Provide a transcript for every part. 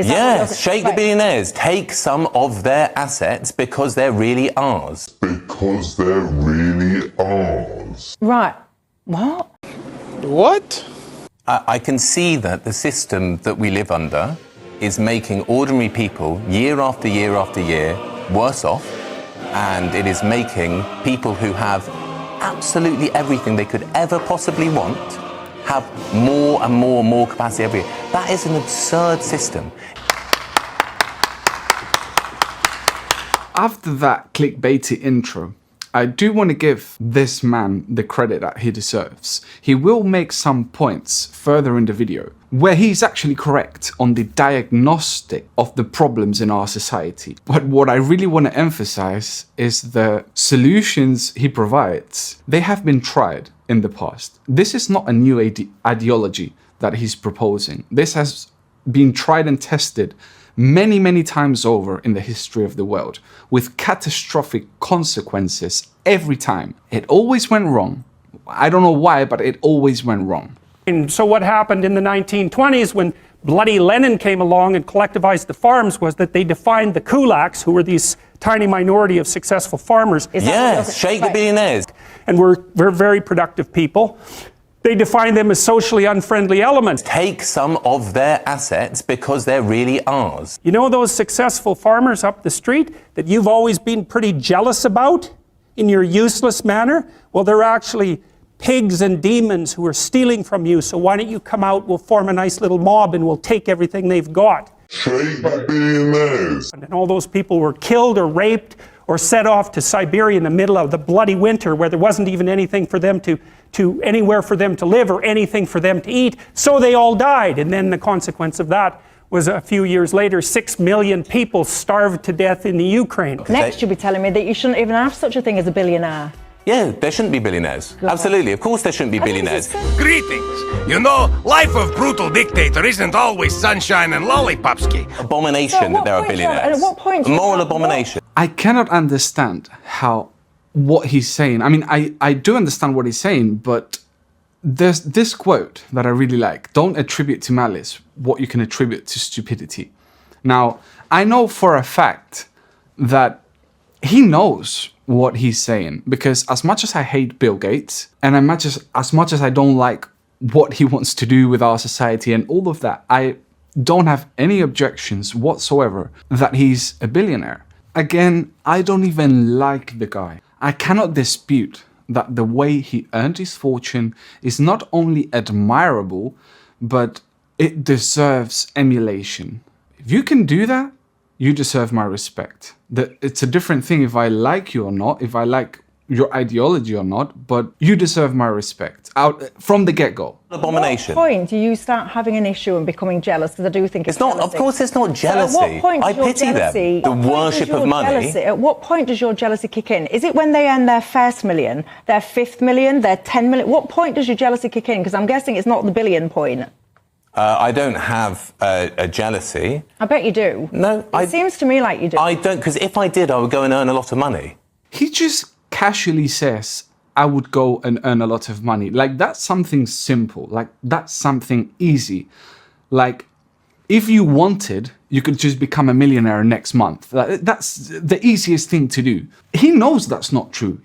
Yes, shake the billionaires. Take some of their assets because they're really ours. Because they're really ours. Right. What? What? I can see that the system that we live under is making ordinary people, year after year after year, worse off, and it is making people who have absolutely everything they could ever possibly want have more and more and more capacity every year. That is an absurd system. After that clickbaity intro, I do want to give this man the credit that he deserves. He will make some points further in the video where he's actually correct on the diagnostic of the problems in our society. But what I really want to emphasize is the solutions he provides. They have been tried in the past. This is not a new ideology that he's proposing. This has been tried and tested many, many times over in the history of the world, with catastrophic consequences every time. It always went wrong. I don't know why, but it always went wrong. And so what happened in the 1920s when bloody Lenin came along and collectivized the farms was that they defined the kulaks, who were these tiny minority of successful farmers. Yes, shake the billionaires. And we're very productive people. They define them as socially unfriendly elements. Take some of their assets because they're really ours. You know those successful farmers up the street that you've always been pretty jealous about in your useless manner? Well, they're actually pigs and demons who are stealing from you. So why don't you come out, we'll form a nice little mob and we'll take everything they've got. Shake the billionaires. And all those people were killed or raped or set off to Siberia in the middle of the bloody winter where there wasn't even anything for them to anywhere for them to live or anything for them to eat. So they all died. And then the consequence of that was a few years later, 6 million people starved to death in the Ukraine. Next you'll be telling me that you shouldn't even have such a thing as a billionaire. Yeah, there shouldn't be billionaires. Absolutely, of course there shouldn't be billionaires. Greetings. You know, life of brutal dictator isn't always sunshine and lollipopski. Abomination that there are billionaires. At what point? A moral abomination. I cannot understand what he's saying. I mean, I do understand what he's saying, but there's this quote that I really like. Don't attribute to malice what you can attribute to stupidity. Now, I know for a fact that he knows what he's saying, because as much as I hate Bill Gates, and as much as I don't like what he wants to do with our society and all of that, I don't have any objections whatsoever that he's a billionaire. Again, I don't even like the guy. I cannot dispute that the way he earned his fortune is not only admirable, but it deserves emulation. If you can do that, you deserve my respect. It's a different thing if I like you or not, if I like your ideology or not, but you deserve my respect out from the get-go. Abomination. At what point do you start having an issue and becoming jealous? Because I do think it's not. jealousy. Of course, it's not jealousy. So at what point I pity them. The worship of money. At what point does your jealousy kick in? Is it when they earn their first million, their 5th million, their 10 million? What point does your jealousy kick in? Because I'm guessing it's not the billion point. I don't have a jealousy. I bet you do. No, it seems to me like you do. I don't, because if I did, I would go and earn a lot of money. He just casually says, I would go and earn a lot of money. Like, that's something simple. Like, that's something easy. Like, if you wanted, you could just become a millionaire next month. That's the easiest thing to do. He knows that's not true.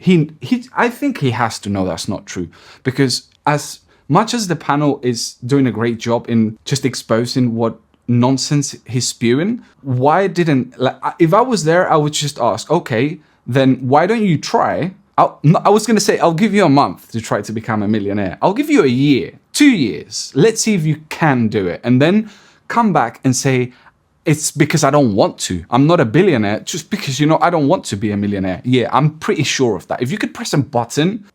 I think he has to know that's not true. Because as much as the panel is doing a great job in just exposing what nonsense he's spewing, why didn't, like, if I was there, I would just ask, okay, then why don't you try? I was going to say, I'll give you a month to try to become a millionaire. I'll give you a year, 2 years. Let's see if you can do it. And then come back and say, it's because I don't want to. I'm not a billionaire just because, I don't want to be a millionaire. Yeah, I'm pretty sure of that. If you could press a button,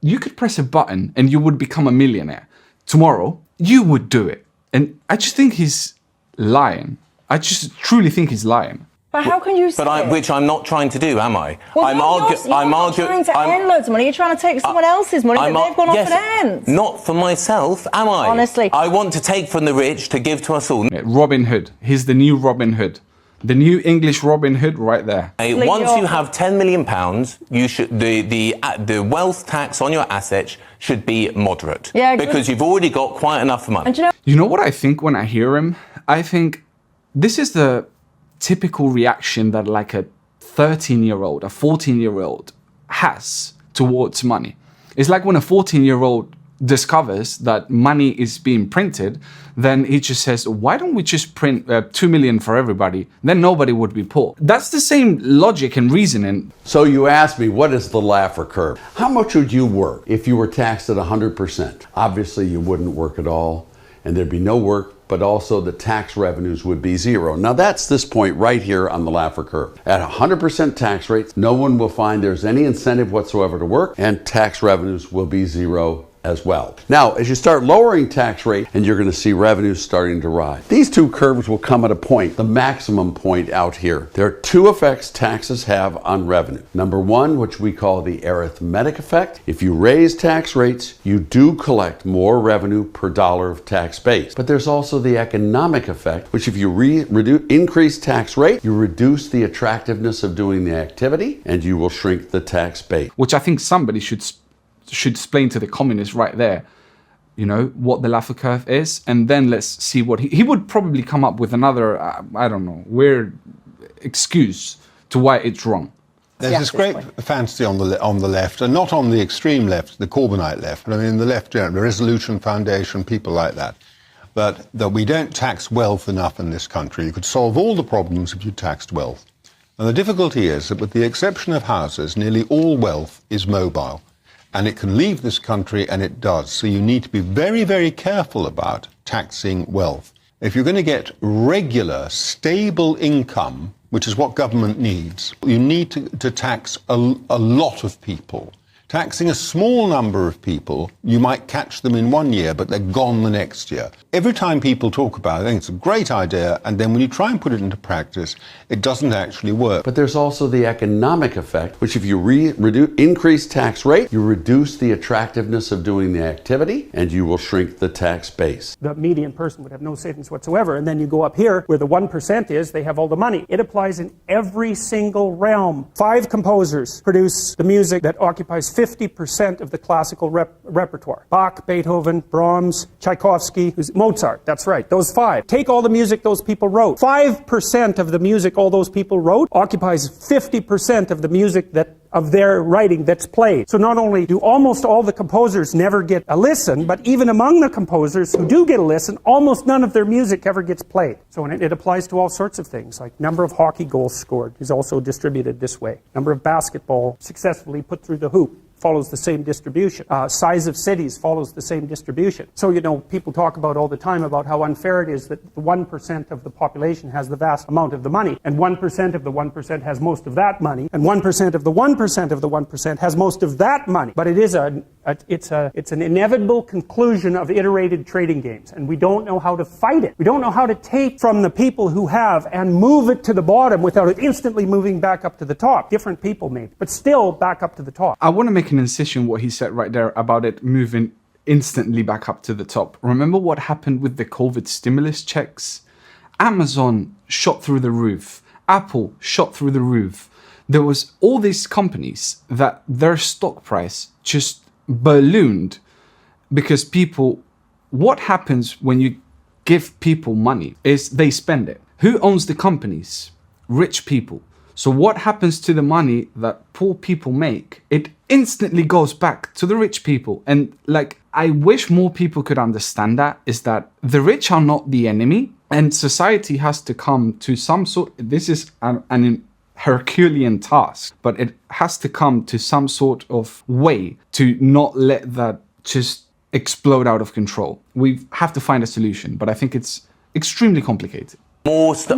and you would become a millionaire. Tomorrow, you would do it. And I just think he's lying. I just truly think he's lying. But how can you say which I'm not trying to do, am I? Well, I'm not trying to earn loads of money. You're trying to take someone else's money that they've gone off and earned. Not for myself, am I? Honestly. I want to take from the rich to give to us all. Robin Hood. He's the new Robin Hood. The new English Robin Hood right there. Once you have £10 million, you should the wealth tax on your assets should be moderate. Yeah, because you've already got quite enough money. And you know what I think when I hear him? I think this is the typical reaction that like a 13-year-old, a 14-year-old has towards money. It's like when a 14-year-old discovers that money is being printed, then he just says, why don't we just print 2 million for everybody? Then nobody would be poor. That's the same logic and reasoning. So you asked me, what is the Laffer curve? How much would you work if you were taxed at 100%? Obviously, you wouldn't work at all, and there'd be no work, but also the tax revenues would be zero. Now that's this point right here on the Laffer curve. At 100% tax rates, no one will find there's any incentive whatsoever to work, and tax revenues will be zero as well. Now, as you start lowering tax rate, and you're going to see revenues starting to rise. These two curves will come at a point, the maximum point out here. There are two effects taxes have on revenue. Number one, which we call the arithmetic effect. If you raise tax rates, you do collect more revenue per dollar of tax base. But there's also the economic effect, which if you increase tax rate, you reduce the attractiveness of doing the activity, and you will shrink the tax base. Which I think somebody should explain to the communists right there, you know, what the Laffer curve is, and then let's see what he would probably come up with another, I don't know, weird excuse to why it's wrong. There's this great fantasy on the left, and not on the extreme left, the Corbynite left, but I mean the left generally, the Resolution Foundation, people like that, but that we don't tax wealth enough in this country. You could solve all the problems if you taxed wealth. And the difficulty is that with the exception of houses, nearly all wealth is mobile. And it can leave this country, and it does. So you need to be very, very careful about taxing wealth. If you're going to get regular, stable income, which is what government needs, you need to tax a lot of people. Taxing a small number of people, you might catch them in 1 year, but they're gone the next year. Every time people talk about it, I think it's a great idea, and then when you try and put it into practice, it doesn't actually work. But there's also the economic effect, which if you increase tax rate, you reduce the attractiveness of doing the activity, and you will shrink the tax base. The median person would have no savings whatsoever, and then you go up here where the 1% is, they have all the money. It applies in every single realm. 5 composers produce the music that occupies 50% of the classical repertoire. Bach, Beethoven, Brahms, Tchaikovsky, Mozart, that's right, those 5. Take all the music those people wrote. 5% of the music all those people wrote occupies 50% of the music of their writing that's played. So not only do almost all the composers never get a listen, but even among the composers who do get a listen, almost none of their music ever gets played. So it applies to all sorts of things, like number of hockey goals scored is also distributed this way. Number of basketball successfully put through the hoop follows the same distribution. Size of cities follows the same distribution. So, you know, people talk about all the time about how unfair it is that the 1% of the population has the vast amount of the money, and 1% of the 1% has most of that money, and 1% of the 1% of the 1% has most of that money. But it is it's an inevitable conclusion of iterated trading games, and we don't know how to fight it. We don't know how to take from the people who have and move it to the bottom without it instantly moving back up to the top. Different people maybe, but still back up to the top. I want to make an incision what he said right there about it moving instantly back up to the top. Remember what happened with the COVID stimulus checks? Amazon shot through the roof. Apple shot through the roof. There was all these companies that their stock price just ballooned because people, what happens when you give people money is they spend it. Who owns the companies? Rich people. So what happens to the money that poor people make? It instantly goes back to the rich people. And like, I wish more people could understand that, is that the rich are not the enemy, and society has to come to some sort, this is an Herculean task, but it has to come to some sort of way to not let that just explode out of control. We have to find a solution, but I think it's extremely complicated. Most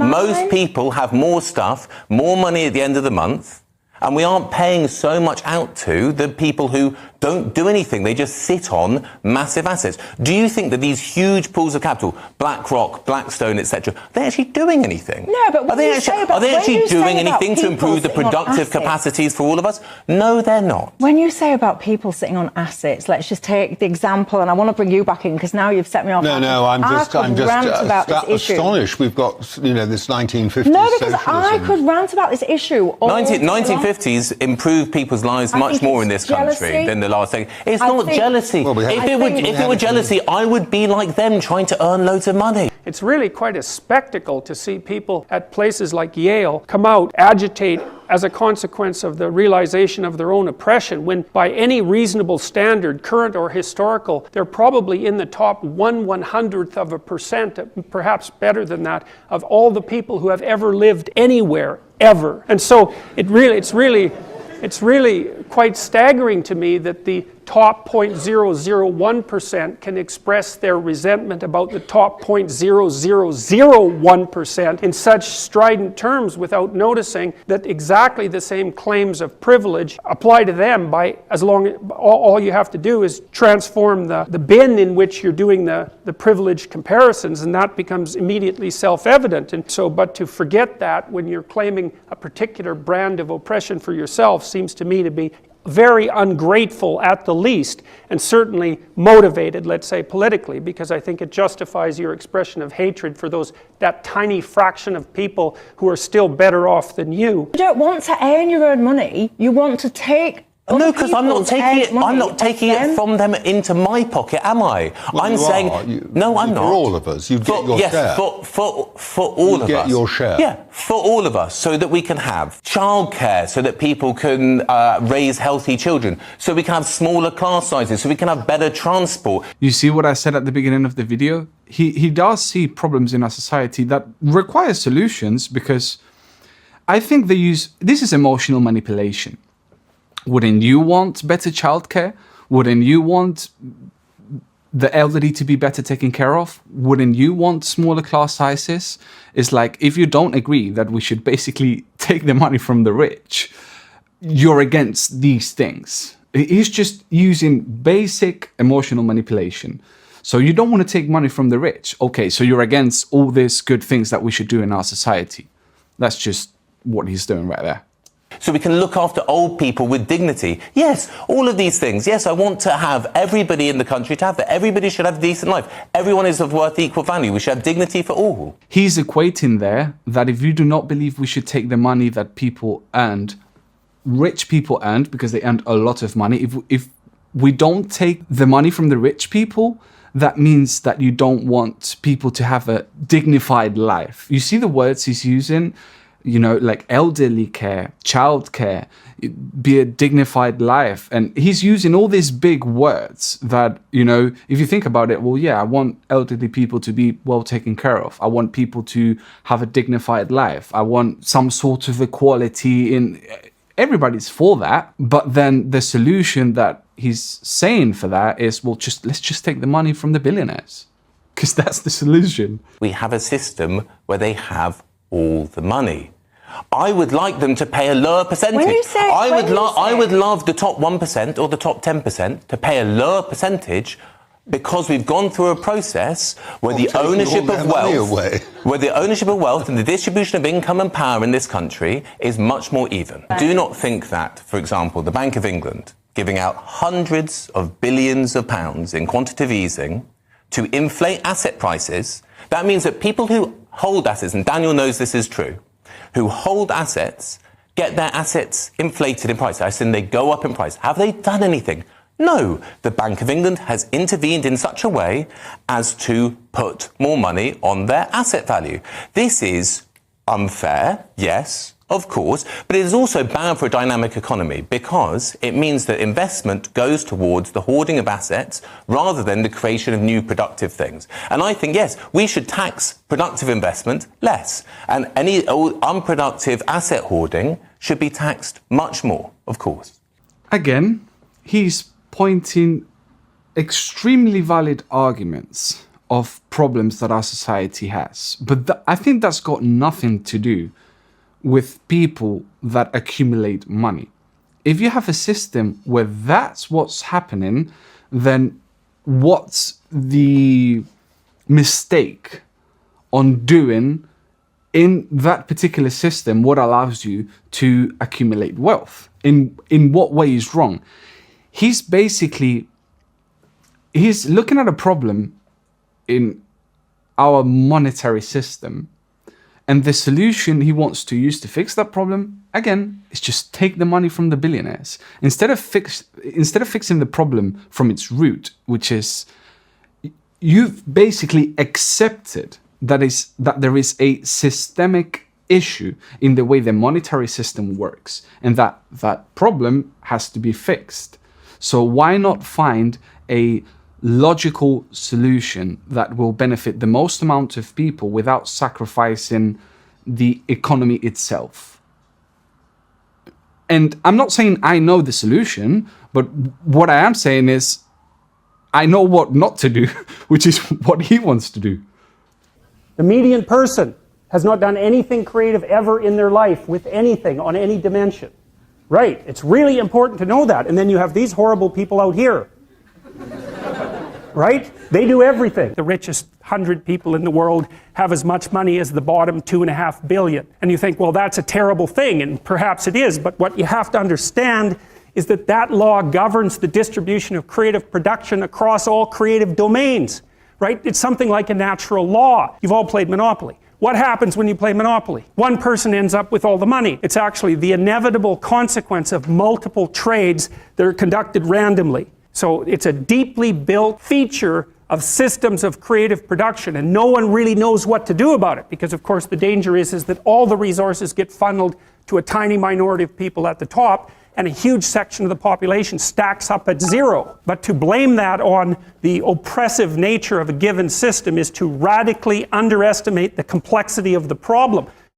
people have more stuff, more money at the end of the month, and we aren't paying so much out to the people who don't do anything. They just sit on massive assets. Do you think that these huge pools of capital, BlackRock, Blackstone, etc., they're actually doing anything? No, but are they actually doing anything to improve the productive capacities for all of us? No, they're not. When you say about people sitting on assets, let's just take the example, and I want to bring you back in because now you've set me off. No, I'm just astonished. We've got, you know, this 1950s No, because socialism. I could rant about this issue. 1950s improved people's lives much more in this country than the last decade. It's not jealousy. Well, if it were jealousy, I would be like them trying to earn loads of money. it's really quite a spectacle to see people at places like Yale come out, agitate as a consequence of the realization of their own oppression, when by any reasonable standard, current or historical, they're probably in the top 1/100%, perhaps better than that, of all the people who have ever lived anywhere, ever. And so it's really quite staggering to me that the top 0.001% can express their resentment about the top 0.0001% in such strident terms without noticing that exactly the same claims of privilege apply to them by as long as all you have to do is transform the bin in which you're doing the privilege comparisons, and that becomes immediately self-evident. And so, but to forget that when you're claiming a particular brand of oppression for yourself seems to me to be very ungrateful at the least, and certainly motivated, let's say, politically, because I think it justifies your expression of hatred for that tiny fraction of people who are still better off than you. You don't want to earn your own money. You want to take. No, because I'm not taking it from them into my pocket, am I? Well, I'm saying no, I'm not. For all of us, you'd get your share. For all of us. You get your share. Yeah, for all of us, so that we can have childcare, so that people can raise healthy children, so we can have smaller class sizes, so we can have better transport. You see what I said at the beginning of the video? He does see problems in our society that require solutions, because I think this is emotional manipulation. Wouldn't you want better childcare? Wouldn't you want the elderly to be better taken care of? Wouldn't you want smaller class sizes? It's like, if you don't agree that we should basically take the money from the rich, you're against these things. He's just using basic emotional manipulation. So you don't want to take money from the rich. Okay, so you're against all these good things that we should do in our society. That's just what he's doing right there. So we can look after old people with dignity. Yes, all of these things. Yes, I want to have everybody in the country to have that. Everybody should have a decent life. Everyone is of worth equal value. We should have dignity for all. He's equating there that if you do not believe we should take the money that people earned, rich people earned, because they earned a lot of money, if we don't take the money from the rich people, that means that you don't want people to have a dignified life. You see the words he's using? You know, like elderly care, child care, be a dignified life. And he's using all these big words that, you know, if you think about it, well, yeah, I want elderly people to be well taken care of. I want people to have a dignified life. I want some sort of equality in... Everybody's for that. But then the solution that he's saying for that is, well, let's just take the money from the billionaires. Because that's the solution. We have a system where they have all the money. I would like them to pay a lower percentage. I would love the top 1% or the top 10% to pay a lower percentage, because we've gone through a process where the ownership of wealth and the distribution of income and power in this country is much more even. Do not think that, for example, the Bank of England giving out hundreds of billions of pounds in quantitative easing to inflate asset prices, that means that people who hold assets, and Daniel knows this is true, who hold assets, get their assets inflated in price. I said they go up in price. Have they done anything? No. The Bank of England has intervened in such a way as to put more money on their asset value. This is unfair, yes, of course, but it is also bad for a dynamic economy, because it means that investment goes towards the hoarding of assets rather than the creation of new productive things. And I think, yes, we should tax productive investment less, and any unproductive asset hoarding should be taxed much more, of course. Again, he's pointing extremely valid arguments of problems that our society has. But I think that's got nothing to do with people that accumulate money. If you have a system where that's what's happening, then what's the mistake on doing in that particular system? What allows you to accumulate wealth? In what way is wrong? He's looking at a problem in our monetary system, and the solution he wants to use to fix that problem, again, is just take the money from the billionaires. Instead of fixing the problem from its root, which is you've basically accepted that there is a systemic issue in the way the monetary system works, and that problem has to be fixed. So why not find a logical solution that will benefit the most amount of people without sacrificing the economy itself? And I'm not saying I know the solution, but what I am saying is I know what not to do, which is what he wants to do. The median person has not done anything creative ever in their life with anything on any dimension. Right, it's really important to know that. And then you have these horrible people out here. Right? They do everything. The richest 100 people in the world have as much money as the bottom 2.5 billion. And you think, well, that's a terrible thing, and perhaps it is, but what you have to understand is that that law governs the distribution of creative production across all creative domains. Right? It's something like a natural law. You've all played Monopoly. What happens when you play Monopoly? One person ends up with all the money. It's actually the inevitable consequence of multiple trades that are conducted randomly. So it's a deeply built feature of systems of creative production, and no one really knows what to do about it, because of course the danger is that all the resources get funneled to a tiny minority of people at the top, and a huge section of the population stacks up at zero. But to blame that on the oppressive nature of a given system is to radically underestimate the complexity of the problem.